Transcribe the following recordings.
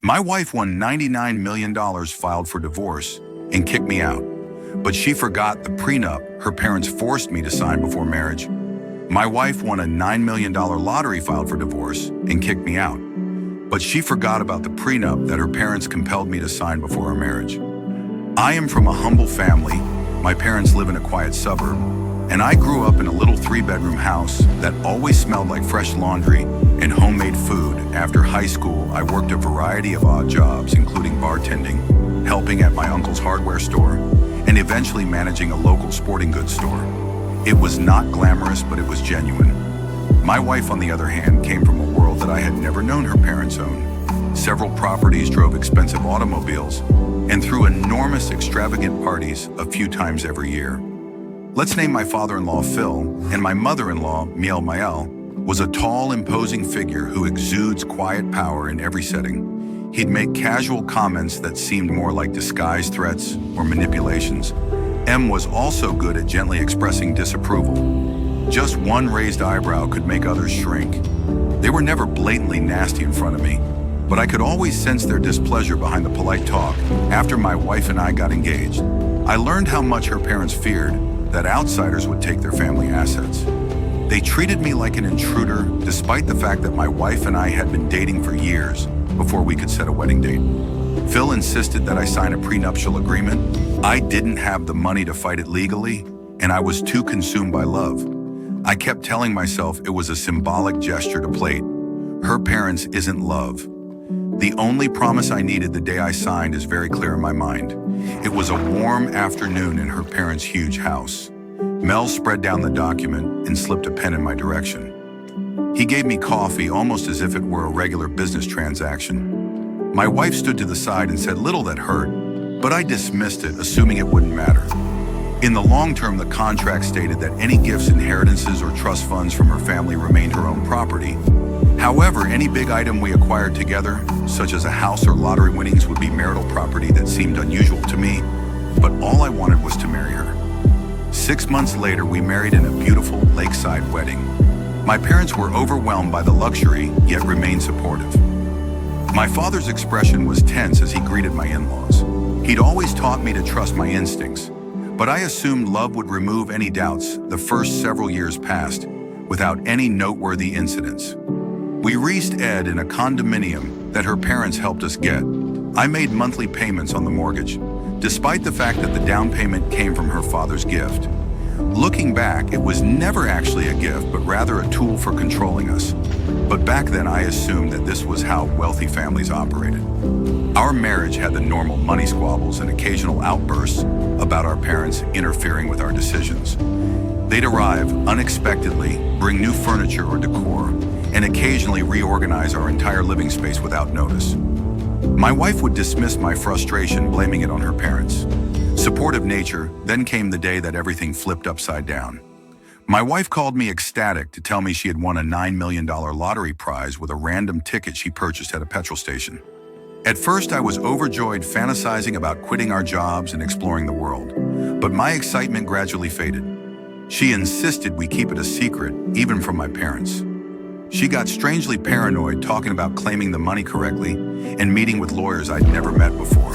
My wife won $99 million filed for divorce and kicked me out. But she forgot the prenup her parents forced me to sign before marriage. My wife won a $9 million lottery filed for divorce and kicked me out. But she forgot about the prenup that her parents compelled me to sign before our marriage. I am from a humble family. My parents live in a quiet suburb, and I grew up in a little 3-bedroom house that always smelled like fresh laundry and homemade food. After high school, I worked a variety of odd jobs, including bartending, helping at my uncle's hardware store, and eventually managing a local sporting goods store. It was not glamorous, but it was genuine. My wife, on the other hand, came from a world that I had never known her parents owned. Several properties, drove expensive automobiles, and threw enormous, extravagant parties a few times every year. Let's name my father-in-law Phil, and my mother-in-law, Miel Mael, was a tall, imposing figure who exudes quiet power in every setting. He'd make casual comments that seemed more like disguised threats or manipulations. M was also good at gently expressing disapproval. Just one raised eyebrow could make others shrink. They were never blatantly nasty in front of me, but I could always sense their displeasure behind the polite talk. After my wife and I got engaged, I learned how much her parents feared that outsiders would take their family assets. They treated me like an intruder, despite the fact that my wife and I had been dating for years before we could set a wedding date. Phil insisted that I sign a prenuptial agreement. I didn't have the money to fight it legally, and I was too consumed by love. I kept telling myself it was a symbolic gesture to plate. Her parents isn't love. The only promise I needed the day I signed is very clear in my mind. It was a warm afternoon in her parents' huge house. Mel spread down the document and slipped a pen in my direction. He gave me coffee almost as if it were a regular business transaction. My wife stood to the side and said little that hurt, but I dismissed it, assuming it wouldn't matter. In the long term, the contract stated that any gifts, inheritances, or trust funds from her family remained her own property. However, any big item we acquired together, such as a house or lottery winnings, would be marital property. That seemed unusual to me, but all I wanted was to marry her. 6 months later, we married in a beautiful lakeside wedding. My parents were overwhelmed by the luxury, yet remained supportive. My father's expression was tense as he greeted my in-laws. He'd always taught me to trust my instincts, but I assumed love would remove any doubts. The first several years passed without any noteworthy incidents. We raised Ed in a condominium that her parents helped us get. I made monthly payments on the mortgage, despite the fact that the down payment came from her father's gift. Looking back, it was never actually a gift, but rather a tool for controlling us. But back then, I assumed that this was how wealthy families operated. Our marriage had the normal money squabbles and occasional outbursts about our parents interfering with our decisions. They'd arrive unexpectedly, bring new furniture or decor, and occasionally reorganize our entire living space without notice. My wife would dismiss my frustration, blaming it on her parents. Supportive nature, then came the day that everything flipped upside down. My wife called me ecstatic to tell me she had won a $9 million lottery prize with a random ticket she purchased at a petrol station. At first, I was overjoyed, fantasizing about quitting our jobs and exploring the world. But my excitement gradually faded. She insisted we keep it a secret, even from my parents. She got strangely paranoid, talking about claiming the money correctly and meeting with lawyers I'd never met before.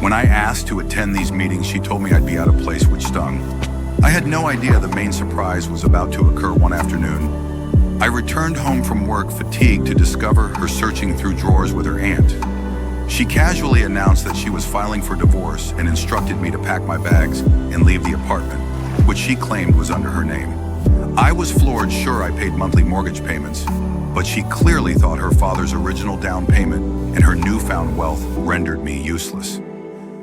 When I asked to attend these meetings, she told me I'd be out of place, which stung. I had no idea the main surprise was about to occur one afternoon. I returned home from work fatigued to discover her searching through drawers with her aunt. She casually announced that she was filing for divorce and instructed me to pack my bags and leave the apartment, which she claimed was under her name. I was floored. Sure, I paid monthly mortgage payments, but she clearly thought her father's original down payment and her newfound wealth rendered me useless.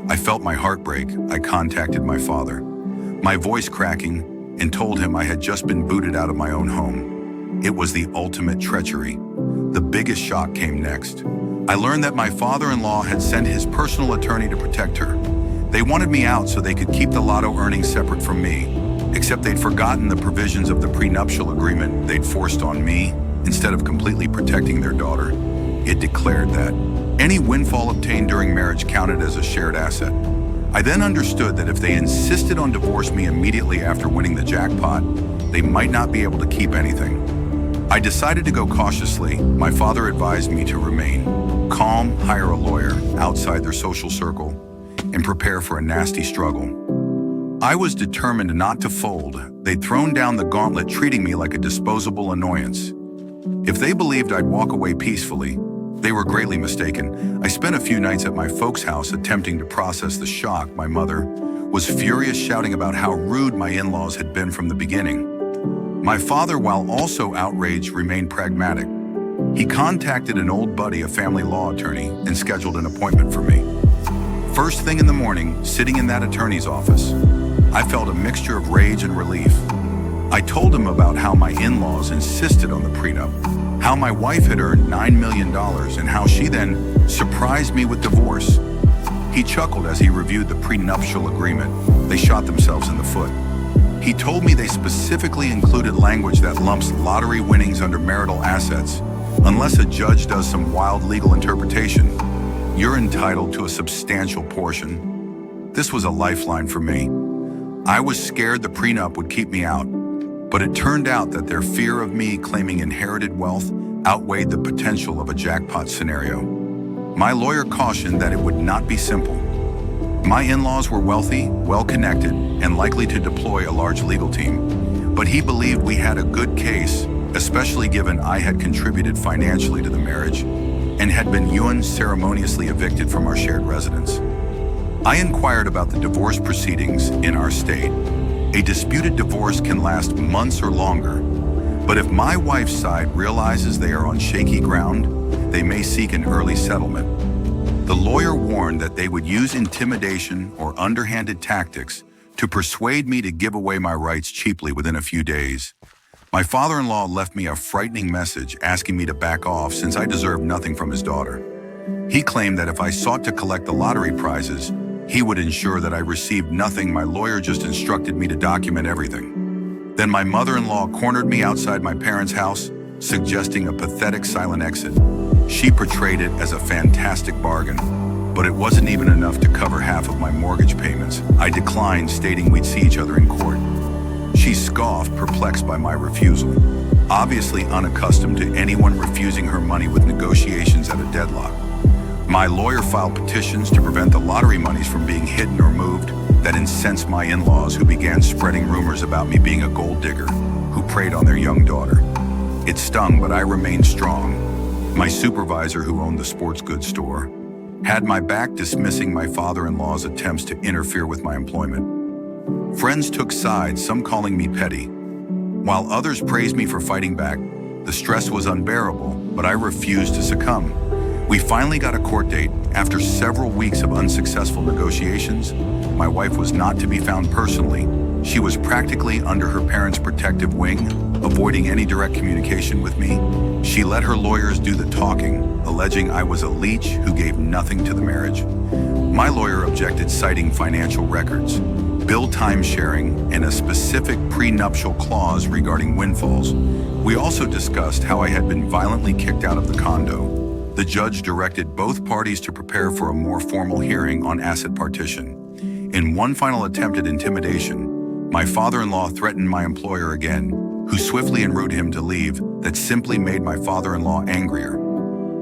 I felt my heart break. I contacted my father, my voice cracking, and told him I had just been booted out of my own home. It was the ultimate treachery. The biggest shock came next. I learned that my father-in-law had sent his personal attorney to protect her. They wanted me out so they could keep the lotto earnings separate from me, except they'd forgotten the provisions of the prenuptial agreement they'd forced on me. Instead of completely protecting their daughter, it declared that any windfall obtained during marriage counted as a shared asset. I then understood that if they insisted on divorcing me immediately after winning the jackpot, they might not be able to keep anything. I decided to go cautiously. My father advised me to remain calm, hire a lawyer outside their social circle, and prepare for a nasty struggle. I was determined not to fold. They'd thrown down the gauntlet, treating me like a disposable annoyance. If they believed I'd walk away peacefully, they were greatly mistaken. I spent a few nights at my folks' house attempting to process the shock. My mother was furious, shouting about how rude my in-laws had been from the beginning. My father, while also outraged, remained pragmatic. He contacted an old buddy, a family law attorney, and scheduled an appointment for me. First thing in the morning, sitting in that attorney's office, I felt a mixture of rage and relief. I told him about how my in-laws insisted on the prenup, how my wife had earned $9 million, and how she then surprised me with divorce. He chuckled as he reviewed the prenuptial agreement. They shot themselves in the foot. He told me they specifically included language that lumps lottery winnings under marital assets. Unless a judge does some wild legal interpretation, you're entitled to a substantial portion. This was a lifeline for me. I was scared the prenup would keep me out, but it turned out that their fear of me claiming inherited wealth outweighed the potential of a jackpot scenario. My lawyer cautioned that it would not be simple. My in-laws were wealthy, well-connected, and likely to deploy a large legal team, but he believed we had a good case, especially given I had contributed financially to the marriage and had been ceremoniously evicted from our shared residence. I inquired about the divorce proceedings in our state. A disputed divorce can last months or longer, but if my wife's side realizes they are on shaky ground, they may seek an early settlement. The lawyer warned that they would use intimidation or underhanded tactics to persuade me to give away my rights cheaply within a few days. My father-in-law left me a frightening message asking me to back off since I deserved nothing from his daughter. He claimed that if I sought to collect the lottery prizes, he would ensure that I received nothing. My lawyer just instructed me to document everything. Then my mother-in-law cornered me outside my parents' house, suggesting a pathetic silent exit. She portrayed it as a fantastic bargain, but it wasn't even enough to cover half of my mortgage payments. I declined, stating we'd see each other in court. She scoffed, perplexed by my refusal, obviously unaccustomed to anyone refusing her money with negotiations at a deadlock. My lawyer filed petitions to prevent the lottery monies from being hidden or moved that incensed my in-laws, who began spreading rumors about me being a gold digger who preyed on their young daughter. It stung, but I remained strong. My supervisor, who owned the sports goods store, had my back, dismissing my father-in-law's attempts to interfere with my employment. Friends took sides, some calling me petty. While others praised me for fighting back, the stress was unbearable, but I refused to succumb. We finally got a court date. After several weeks of unsuccessful negotiations, my wife was not to be found personally. She was practically under her parents' protective wing, avoiding any direct communication with me. She let her lawyers do the talking, alleging I was a leech who gave nothing to the marriage. My lawyer objected, citing financial records, bill time sharing, and a specific prenuptial clause regarding windfalls. We also discussed how I had been violently kicked out of the condo. The judge directed both parties to prepare for a more formal hearing on asset partition. In one final attempt at intimidation, my father-in-law threatened my employer again, who swiftly enraged him to leave. That simply made my father-in-law angrier.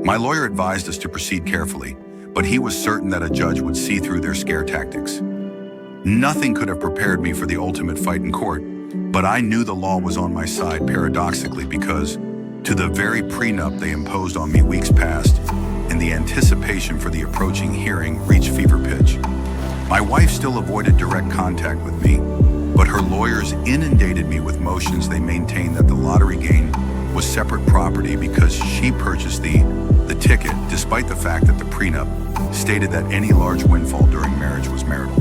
My lawyer advised us to proceed carefully, but he was certain that a judge would see through their scare tactics. Nothing could have prepared me for the ultimate fight in court, but I knew the law was on my side, paradoxically, because to the very prenup they imposed on me weeks past, and the anticipation for the approaching hearing reached fever pitch. My wife still avoided direct contact with me, but her lawyers inundated me with motions. They maintained that the lottery gain was separate property because she purchased the ticket, despite the fact that the prenup stated that any large windfall during marriage was marital.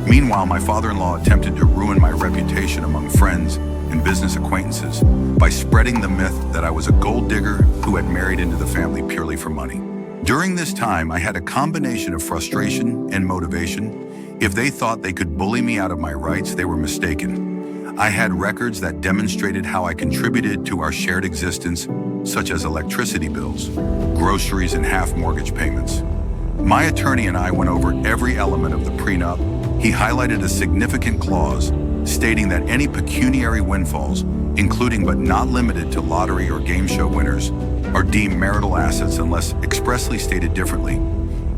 Meanwhile, my father-in-law attempted to ruin my reputation among friends and business acquaintances by spreading the myth that I was a gold digger who had married into the family purely for money. During this time, I had a combination of frustration and motivation. If they thought they could bully me out of my rights, they were mistaken. I had records that demonstrated how I contributed to our shared existence, such as electricity bills, groceries, and half mortgage payments. My attorney and I went over every element of the prenup. He highlighted a significant clause stating that any pecuniary windfalls, including but not limited to lottery or game show winners, are deemed marital assets unless expressly stated differently.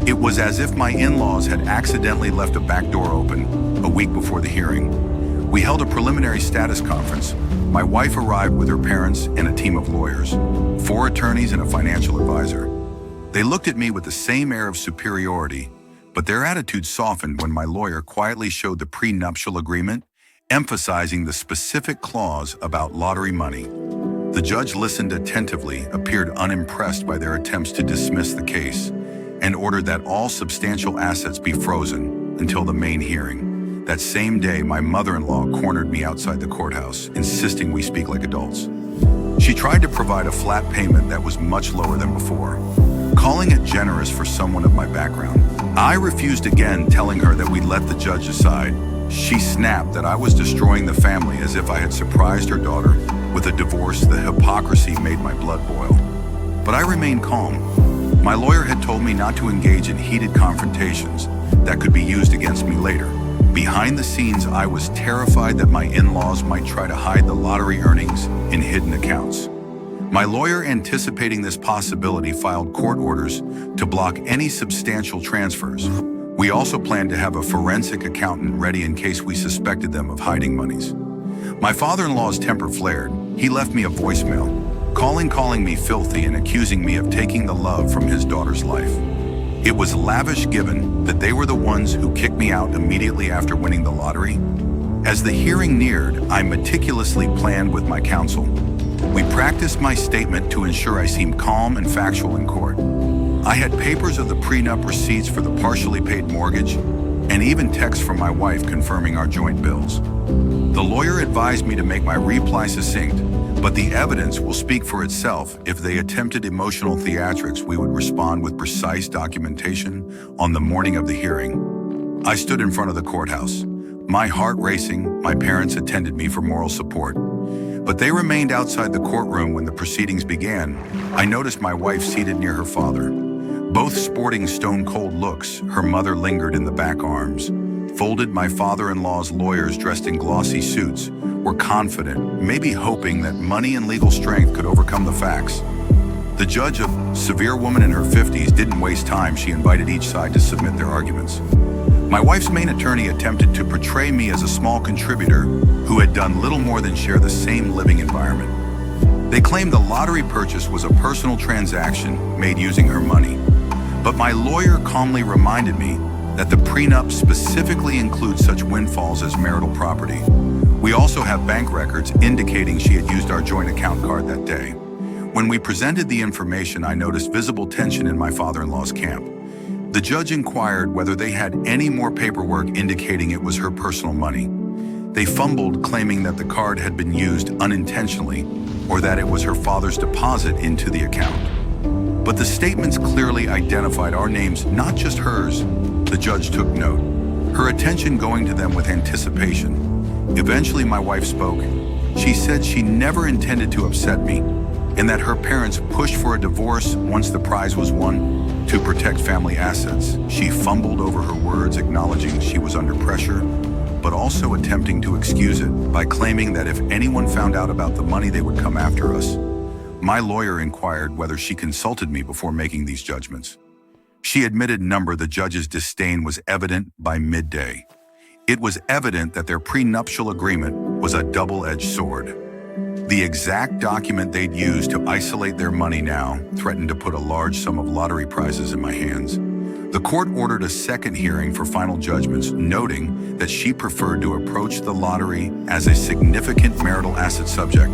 It was as if my in-laws had accidentally left a back door open a week before the hearing. We held a preliminary status conference. My wife arrived with her parents and a team of lawyers, 4 attorneys and a financial advisor. They looked at me with the same air of superiority, but their attitude softened when my lawyer quietly showed the prenuptial agreement, emphasizing the specific clause about lottery money. The judge listened attentively, appeared unimpressed by their attempts to dismiss the case, and ordered that all substantial assets be frozen until the main hearing. That same day, my mother-in-law cornered me outside the courthouse, insisting we speak like adults. She tried to provide a flat payment that was much lower than before, calling it generous for someone of my background. I refused again, telling her that we'd let the judge decide. She snapped that I was destroying the family as if I had surprised her daughter with a divorce. The hypocrisy made my blood boil. But I remained calm. My lawyer had told me not to engage in heated confrontations that could be used against me later. Behind the scenes, I was terrified that my in-laws might try to hide the lottery earnings in hidden accounts. My lawyer, anticipating this possibility, filed court orders to block any substantial transfers. We also planned to have a forensic accountant ready in case we suspected them of hiding monies. My father-in-law's temper flared. He left me a voicemail, calling me filthy and accusing me of taking the love from his daughter's life. It was lavish given that they were the ones who kicked me out immediately after winning the lottery. As the hearing neared, I meticulously planned with my counsel. We practiced my statement to ensure I seemed calm and factual in court. I had papers of the prenup, receipts for the partially paid mortgage, and even texts from my wife confirming our joint bills. The lawyer advised me to make my reply succinct, but the evidence will speak for itself. If they attempted emotional theatrics, we would respond with precise documentation on the morning of the hearing. I stood in front of the courthouse, my heart racing. My parents attended me for moral support, but they remained outside the courtroom when the proceedings began. I noticed my wife seated near her father, both sporting stone-cold looks. Her mother lingered in the back arms. Folded. My father-in-law's lawyers, dressed in glossy suits, were confident, maybe hoping that money and legal strength could overcome the facts. The judge, a severe woman in her 50s, didn't waste time. She invited each side to submit their arguments. My wife's main attorney attempted to portray me as a small contributor who had done little more than share the same living environment. They claimed the lottery purchase was a personal transaction made using her money. But my lawyer calmly reminded me that the prenup specifically includes such windfalls as marital property. We also have bank records indicating she had used our joint account card that day. When we presented the information, I noticed visible tension in my father-in-law's camp. The judge inquired whether they had any more paperwork indicating it was her personal money. They fumbled, claiming that the card had been used unintentionally or that it was her father's deposit into the account. But the statements clearly identified our names, not just hers. The judge took note, her attention going to them with anticipation. Eventually, my wife spoke. She said she never intended to upset me, and that her parents pushed for a divorce once the prize was won to protect family assets. She fumbled over her words, acknowledging she was under pressure, but also attempting to excuse it by claiming that if anyone found out about the money, they would come after us. My lawyer inquired whether she consulted me before making these judgments. She admitted the judge's disdain was evident by midday. It was evident that their prenuptial agreement was a double-edged sword. The exact document they'd used to isolate their money now threatened to put a large sum of lottery prizes in my hands. The court ordered a second hearing for final judgments, noting that she preferred to approach the lottery as a significant marital asset subject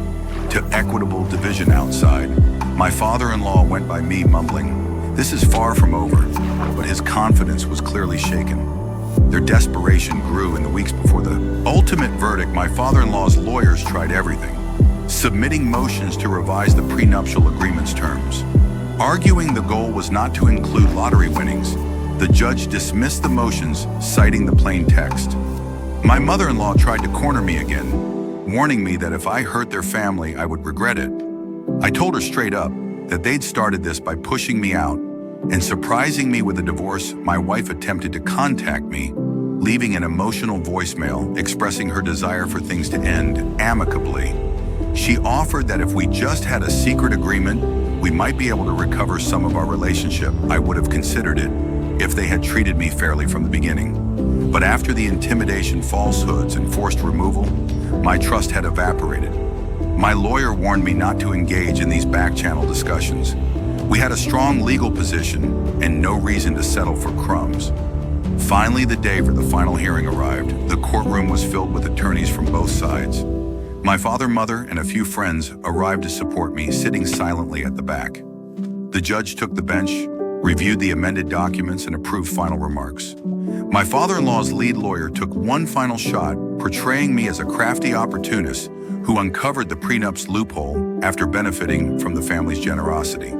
to equitable division outside. My father-in-law went by me mumbling, "This is far from over," but his confidence was clearly shaken. Their desperation grew in the weeks before the ultimate verdict. My father-in-law's lawyers tried everything, submitting motions to revise the prenuptial agreement's terms. Arguing the goal was not to include lottery winnings, the judge dismissed the motions, citing the plain text. My mother-in-law tried to corner me again, warning me that if I hurt their family, I would regret it. I told her straight up that they'd started this by pushing me out and surprising me with a divorce. My wife attempted to contact me, leaving an emotional voicemail expressing her desire for things to end amicably. She offered that if we just had a secret agreement, we might be able to recover some of our relationship. I would have considered it if they had treated me fairly from the beginning. But after the intimidation, falsehoods, and forced removal, my trust had evaporated. My lawyer warned me not to engage in these back-channel discussions. We had a strong legal position and no reason to settle for crumbs. Finally, the day for the final hearing arrived. The courtroom was filled with attorneys from both sides. My father, mother, and a few friends arrived to support me, sitting silently at the back. The judge took the bench, reviewed the amended documents, and approved final remarks. My father-in-law's lead lawyer took one final shot, portraying me as a crafty opportunist who uncovered the prenup's loophole after benefiting from the family's generosity.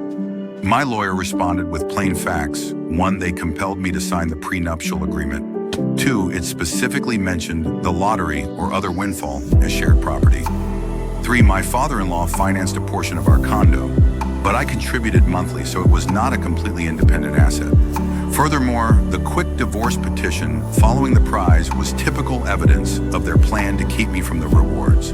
My lawyer responded with plain facts. 1, they compelled me to sign the prenuptial agreement. 2, it specifically mentioned the lottery or other windfall as shared property. 3, my father-in-law financed a portion of our condo, but I contributed monthly, so it was not a completely independent asset. Furthermore, the quick divorce petition following the prize was typical evidence of their plan to keep me from the rewards.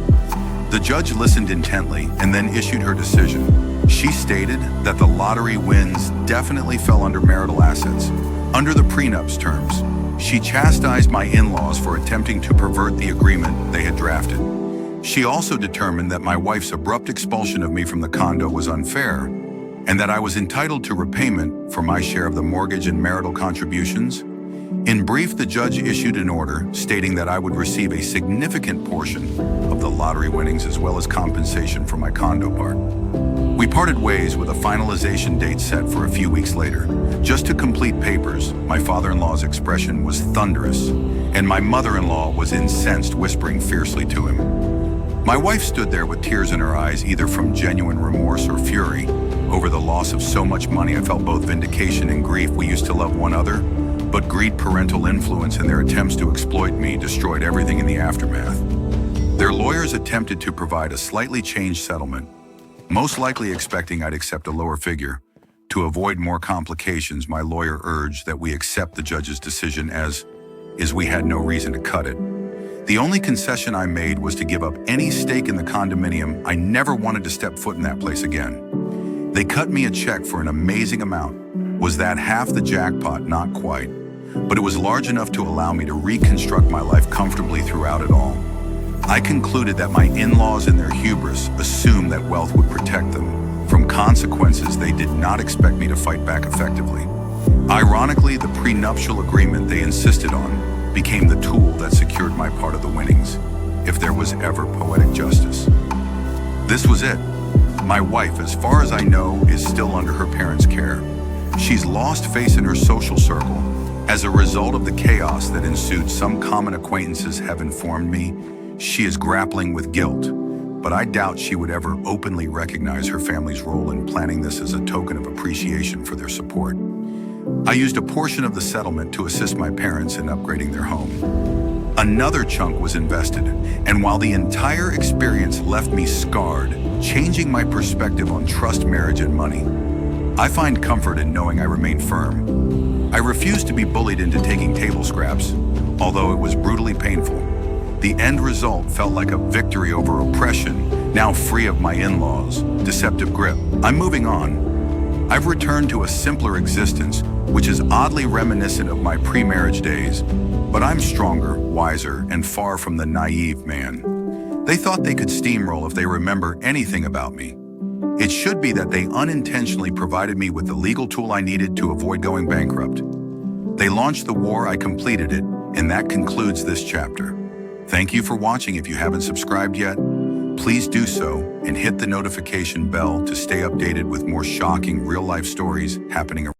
The judge listened intently and then issued her decision. She stated that the lottery wins definitely fell under marital assets, under the prenup's terms. She chastised my in-laws for attempting to pervert the agreement they had drafted. She also determined that my wife's abrupt expulsion of me from the condo was unfair, and that I was entitled to repayment for my share of the mortgage and marital contributions. In brief, the judge issued an order stating that I would receive a significant portion of the lottery winnings as well as compensation for my condo part. We parted ways with a finalization date set for a few weeks later. Just to complete papers, my father-in-law's expression was thunderous, and my mother-in-law was incensed, whispering fiercely to him. My wife stood there with tears in her eyes, either from genuine remorse or fury over the loss of so much money. I felt both vindication and grief. We used to love one another, but greed, parental influence, and their attempts to exploit me destroyed everything in the aftermath. Their lawyers attempted to provide a slightly changed settlement, most likely expecting I'd accept a lower figure. To avoid more complications, my lawyer urged that we accept the judge's decision as we had no reason to cut it. The only concession I made was to give up any stake in the condominium. I never wanted to step foot in that place again. They cut me a check for an amazing amount. Was that half the jackpot? Not quite, but it was large enough to allow me to reconstruct my life comfortably throughout it all. I concluded that my in-laws in their hubris assumed that wealth would protect them from consequences they did not expect me to fight back effectively. Ironically, the prenuptial agreement they insisted on became the tool that secured my part of the winnings, if there was ever poetic justice. This was it. My wife, as far as I know, is still under her parents' care. She's lost face in her social circle as a result of the chaos that ensued. Some common acquaintances have informed me she is grappling with guilt, but I doubt she would ever openly recognize her family's role in planning this as a token of appreciation for their support. I used a portion of the settlement to assist my parents in upgrading their home. Another chunk was invested, and while the entire experience left me scarred, changing my perspective on trust, marriage, and money, I find comfort in knowing I remain firm. I refused to be bullied into taking table scraps, although it was brutally painful. The end result felt like a victory over oppression, now free of my in-laws' deceptive grip. I'm moving on. I've returned to a simpler existence, which is oddly reminiscent of my pre-marriage days, but I'm stronger, wiser, and far from the naive man. They thought they could steamroll if they remember anything about me. It should be that they unintentionally provided me with the legal tool I needed to avoid going bankrupt. They launched the war, I completed it, and that concludes this chapter. Thank you for watching. If you haven't subscribed yet, please do so and hit the notification bell to stay updated with more shocking real-life stories happening around.